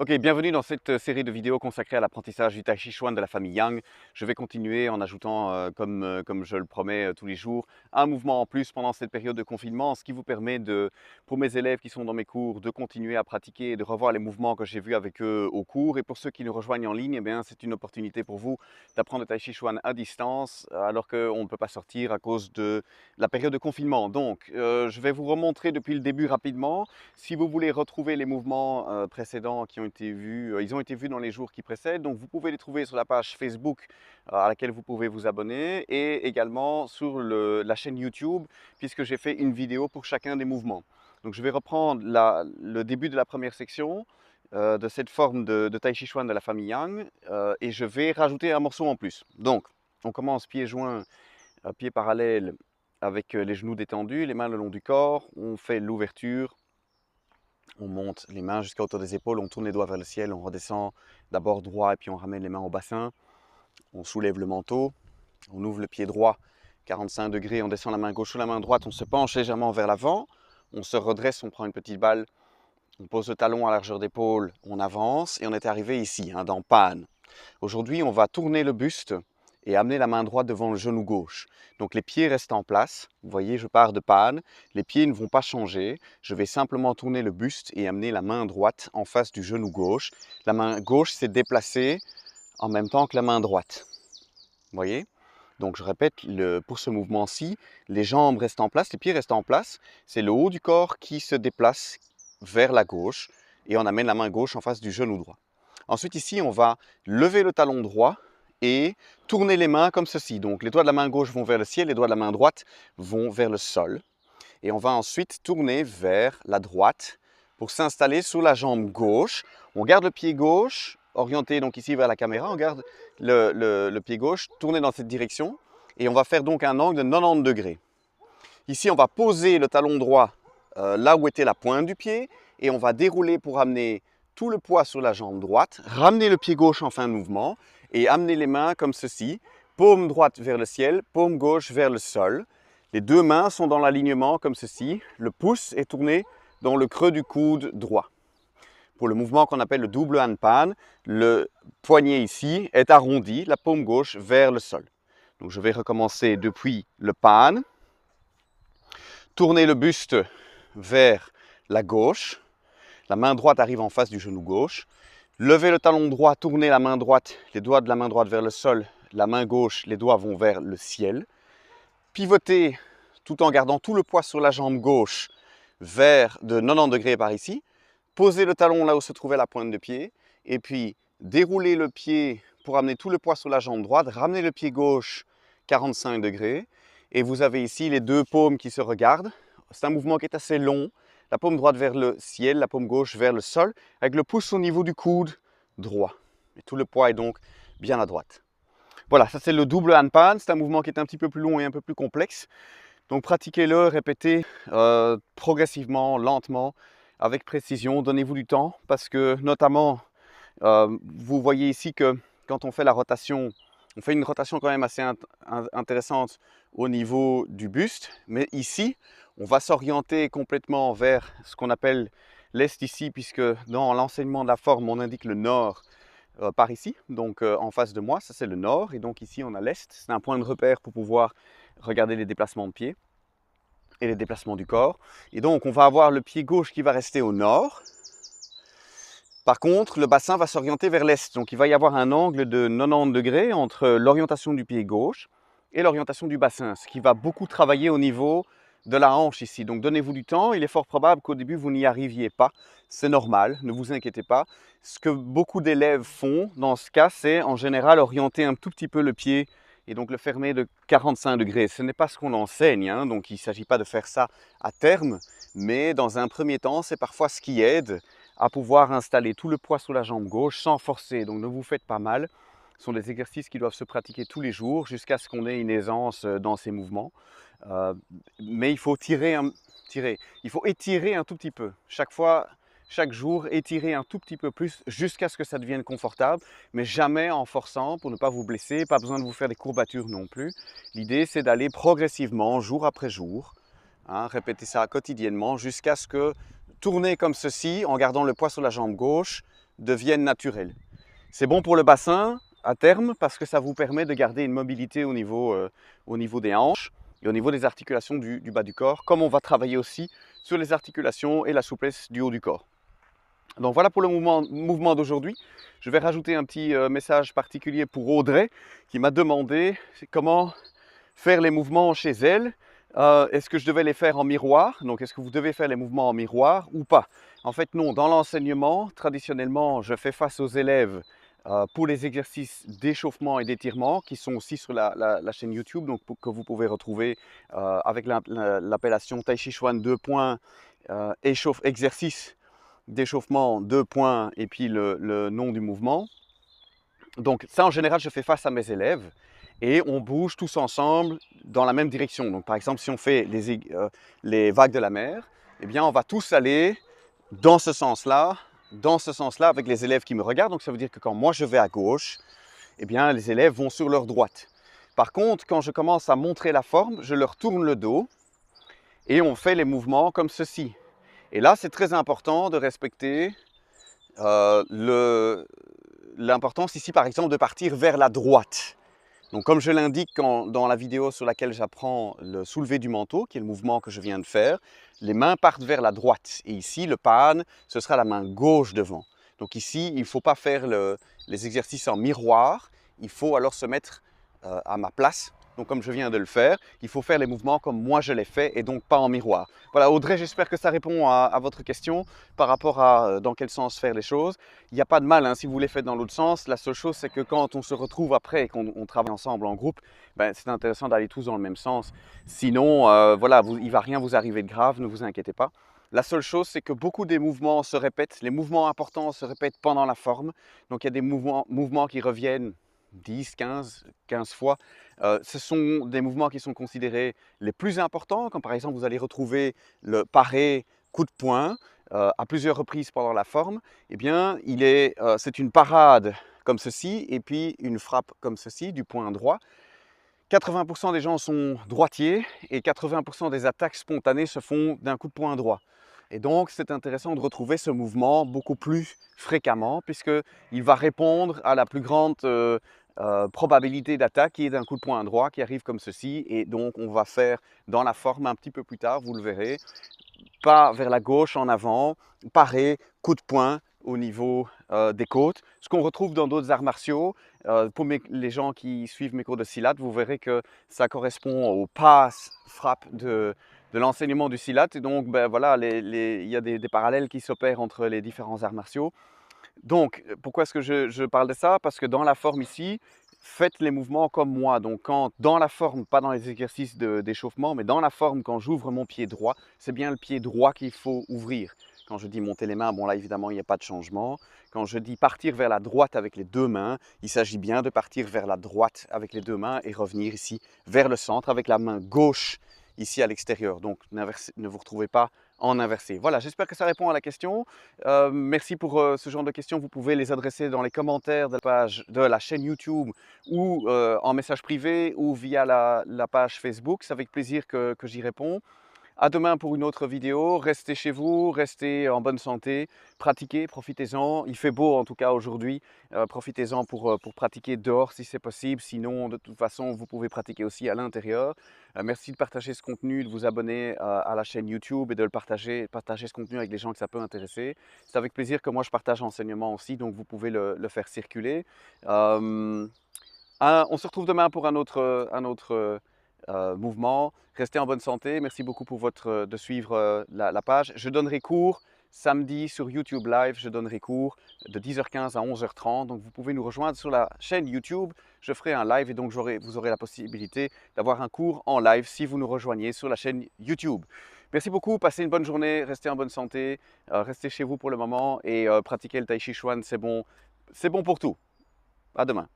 Ok, bienvenue dans cette série de vidéos consacrée à l'apprentissage du Tai Chi Chuan de la famille Yang. Je vais continuer en ajoutant, comme je le promets tous les jours, un mouvement en plus pendant cette période de confinement, ce qui vous permet pour mes élèves qui sont dans mes cours, de continuer à pratiquer et de revoir les mouvements que j'ai vus avec eux au cours. Et pour ceux qui nous rejoignent en ligne, eh bien, c'est une opportunité pour vous d'apprendre le Tai Chi Chuan à distance, alors qu'on ne peut pas sortir à cause de la période de confinement. Donc, je vais vous remontrer depuis le début rapidement. Si vous voulez retrouver les mouvements précédents qui ont été vus, ils ont été vus dans les jours qui précèdent, donc vous pouvez les trouver sur la page Facebook à laquelle vous pouvez vous abonner et également sur la chaîne YouTube puisque j'ai fait une vidéo pour chacun des mouvements. Donc je vais reprendre le début de la première section de cette forme de Tai Chi Chuan de la famille Yang et je vais rajouter un morceau en plus. Donc on commence pieds joints, pieds parallèles avec les genoux détendus, les mains le long du corps, on fait l'ouverture. On monte les mains jusqu'à hauteur des épaules, on tourne les doigts vers le ciel, on redescend d'abord droit et puis on ramène les mains au bassin. On soulève le manteau, on ouvre le pied droit, 45 degrés, on descend la main gauche ou la main droite, on se penche légèrement vers l'avant, on se redresse, on prend une petite balle, on pose le talon à largeur d'épaule, on avance et on est arrivé ici, dans Pan. Aujourd'hui, on va tourner le buste et amener la main droite devant le genou gauche. Donc les pieds restent en place. Vous voyez, je pars de Pan. Les pieds ne vont pas changer. Je vais simplement tourner le buste et amener la main droite en face du genou gauche. La main gauche s'est déplacée en même temps que la main droite. Vous voyez? Donc je répète, pour ce mouvement-ci, les jambes restent en place, les pieds restent en place. C'est le haut du corps qui se déplace vers la gauche et on amène la main gauche en face du genou droit. Ensuite ici, on va lever le talon droit et tourner les mains comme ceci. Donc les doigts de la main gauche vont vers le ciel, les doigts de la main droite vont vers le sol. Et on va ensuite tourner vers la droite pour s'installer sur la jambe gauche. On garde le pied gauche, orienté donc ici vers la caméra, on garde le pied gauche tourné dans cette direction et on va faire donc un angle de 90 degrés. Ici, on va poser le talon droit là où était la pointe du pied et on va dérouler pour amener tout le poids sur la jambe droite, ramener le pied gauche en fin de mouvement et amener les mains comme ceci, paume droite vers le ciel, paume gauche vers le sol. Les deux mains sont dans l'alignement comme ceci, le pouce est tourné dans le creux du coude droit. Pour le mouvement qu'on appelle le double hand pan, le poignet ici est arrondi, la paume gauche vers le sol. Donc je vais recommencer depuis le pan, tourner le buste vers la gauche, la main droite arrive en face du genou gauche, lever le talon droit, tourner la main droite, les doigts de la main droite vers le sol, la main gauche, les doigts vont vers le ciel, pivoter tout en gardant tout le poids sur la jambe gauche vers de 90 degrés par ici, poser le talon là où se trouvait la pointe de pied, et puis dérouler le pied pour amener tout le poids sur la jambe droite, ramener le pied gauche 45 degrés, et vous avez ici les deux paumes qui se regardent. C'est un mouvement qui est assez long, la paume droite vers le ciel, la paume gauche vers le sol, avec le pouce au niveau du coude droit. Et tout le poids est donc bien à droite. Voilà, ça c'est le double hand pan, c'est un mouvement qui est un petit peu plus long et un peu plus complexe. Donc pratiquez-le, répétez progressivement, lentement, avec précision, donnez-vous du temps parce que notamment, vous voyez ici que quand on fait la rotation, on fait une rotation quand même assez intéressante au niveau du buste, mais ici, on va s'orienter complètement vers ce qu'on appelle l'est ici, puisque dans l'enseignement de la forme, on indique le nord par ici, donc en face de moi, ça c'est le nord, et donc ici on a l'est, c'est un point de repère pour pouvoir regarder les déplacements de pied et les déplacements du corps. Et donc on va avoir le pied gauche qui va rester au nord. Par contre, le bassin va s'orienter vers l'est, donc il va y avoir un angle de 90 degrés entre l'orientation du pied gauche et l'orientation du bassin, ce qui va beaucoup travailler au niveau de la hanche ici. Donc donnez-vous du temps, il est fort probable qu'au début vous n'y arriviez pas, c'est normal, ne vous inquiétez pas. Ce que beaucoup d'élèves font dans ce cas, c'est en général orienter un tout petit peu le pied et donc le fermer de 45 degrés. Ce n'est pas ce qu'on enseigne, donc il ne s'agit pas de faire ça à terme, mais dans un premier temps, c'est parfois ce qui aide à pouvoir installer tout le poids sur la jambe gauche sans forcer. Donc ne vous faites pas mal. Ce sont des exercices qui doivent se pratiquer tous les jours jusqu'à ce qu'on ait une aisance dans ces mouvements. Mais il faut il faut étirer un tout petit peu. Chaque fois, chaque jour, étirer un tout petit peu plus jusqu'à ce que ça devienne confortable, mais jamais en forçant pour ne pas vous blesser, pas besoin de vous faire des courbatures non plus. L'idée, c'est d'aller progressivement, jour après jour, répéter ça quotidiennement jusqu'à ce que tourner comme ceci en gardant le poids sur la jambe gauche deviennent naturels. C'est bon pour le bassin à terme parce que ça vous permet de garder une mobilité au niveau des hanches et au niveau des articulations du bas du corps, comme on va travailler aussi sur les articulations et la souplesse du haut du corps. Donc voilà pour le mouvement d'aujourd'hui. Je vais rajouter un petit message particulier pour Audrey qui m'a demandé comment faire les mouvements chez elle. Est-ce que je devais les faire en miroir? Donc est-ce que vous devez faire les mouvements en miroir ou pas? En fait non, dans l'enseignement, traditionnellement, je fais face aux élèves pour les exercices d'échauffement et d'étirement qui sont aussi sur la chaîne YouTube, donc que vous pouvez retrouver avec l'appellation Tai Chi Chuan 2 points, exercice d'échauffement 2 points et puis le nom du mouvement. Donc ça, en général, je fais face à mes élèves et on bouge tous ensemble dans la même direction. Donc par exemple, si on fait les vagues de la mer, eh bien on va tous aller dans ce sens-là avec les élèves qui me regardent. Donc ça veut dire que quand moi je vais à gauche, eh bien les élèves vont sur leur droite. Par contre, quand je commence à montrer la forme, je leur tourne le dos et on fait les mouvements comme ceci. Et là, c'est très important de respecter l'importance ici, par exemple, de partir vers la droite. Donc, comme je l'indique dans la vidéo sur laquelle j'apprends le soulevé du manteau, qui est le mouvement que je viens de faire, les mains partent vers la droite. Et ici, le pan, ce sera la main gauche devant. Donc ici, il ne faut pas faire les exercices en miroir. Il faut alors se mettre à ma place. Donc comme je viens de le faire, il faut faire les mouvements comme moi je les fais et donc pas en miroir. Voilà Audrey, j'espère que ça répond à votre question par rapport à dans quel sens faire les choses. Il n'y a pas de mal si vous les faites dans l'autre sens. La seule chose c'est que quand on se retrouve après et qu'on travaille ensemble en groupe, ben, c'est intéressant d'aller tous dans le même sens. Sinon, voilà, il ne va rien vous arriver de grave, ne vous inquiétez pas. La seule chose, c'est que beaucoup des mouvements se répètent. Les mouvements importants se répètent pendant la forme. Donc, il y a des mouvements qui reviennent 10, 15 fois. Ce sont des mouvements qui sont considérés les plus importants, comme par exemple, vous allez retrouver le paré coup de poing à plusieurs reprises pendant la forme. Eh bien, c'est une parade comme ceci et puis une frappe comme ceci, du poing droit. 80% des gens sont droitiers et 80% des attaques spontanées se font d'un coup de poing droit. Et donc, c'est intéressant de retrouver ce mouvement beaucoup plus fréquemment puisqu'il va répondre à la plus grande probabilité d'attaque qui est d'un coup de poing droit qui arrive comme ceci. Et donc, on va faire dans la forme un petit peu plus tard, vous le verrez, pas vers la gauche en avant, paré, coup de poing au niveau des côtes. Ce qu'on retrouve dans d'autres arts martiaux, pour les gens qui suivent mes cours de Silat, vous verrez que ça correspond aux passes, frappes de l'enseignement du Silat. Et donc, ben, voilà, il y a des parallèles qui s'opèrent entre les différents arts martiaux. Donc, pourquoi est-ce que je parle de ça? Parce que dans la forme ici, faites les mouvements comme moi. Donc, dans la forme, pas dans les exercices d'échauffement, mais dans la forme, quand j'ouvre mon pied droit, c'est bien le pied droit qu'il faut ouvrir. Quand je dis monter les mains, bon là évidemment il n'y a pas de changement. Quand je dis partir vers la droite avec les deux mains, il s'agit bien de partir vers la droite avec les deux mains et revenir ici vers le centre avec la main gauche ici à l'extérieur. Donc ne vous retrouvez pas en inversé. Voilà, j'espère que ça répond à la question. Merci pour ce genre de questions. Vous pouvez les adresser dans les commentaires de la page de la chaîne YouTube ou en message privé ou via la page Facebook. C'est avec plaisir que j'y réponds. À demain pour une autre vidéo. Restez chez vous, restez en bonne santé, pratiquez, profitez-en. Il fait beau en tout cas aujourd'hui. Profitez-en pour pratiquer dehors si c'est possible. Sinon, de toute façon, vous pouvez pratiquer aussi à l'intérieur. Merci de partager ce contenu, de vous abonner à la chaîne YouTube et de partager ce contenu avec les gens que ça peut intéresser. C'est avec plaisir que moi je partage l'enseignement aussi, donc vous pouvez le faire circuler. On se retrouve demain pour un autre mouvement. Restez en bonne santé. Merci beaucoup de suivre la page. Je donnerai cours samedi sur YouTube Live. Je donnerai cours de 10h15 à 11h30. Donc vous pouvez nous rejoindre sur la chaîne YouTube. Je ferai un live et donc vous aurez la possibilité d'avoir un cours en live si vous nous rejoignez sur la chaîne YouTube. Merci beaucoup, passez une bonne journée, restez en bonne santé, restez chez vous pour le moment et pratiquez le Tai Chi Chuan, c'est bon pour tout. À demain.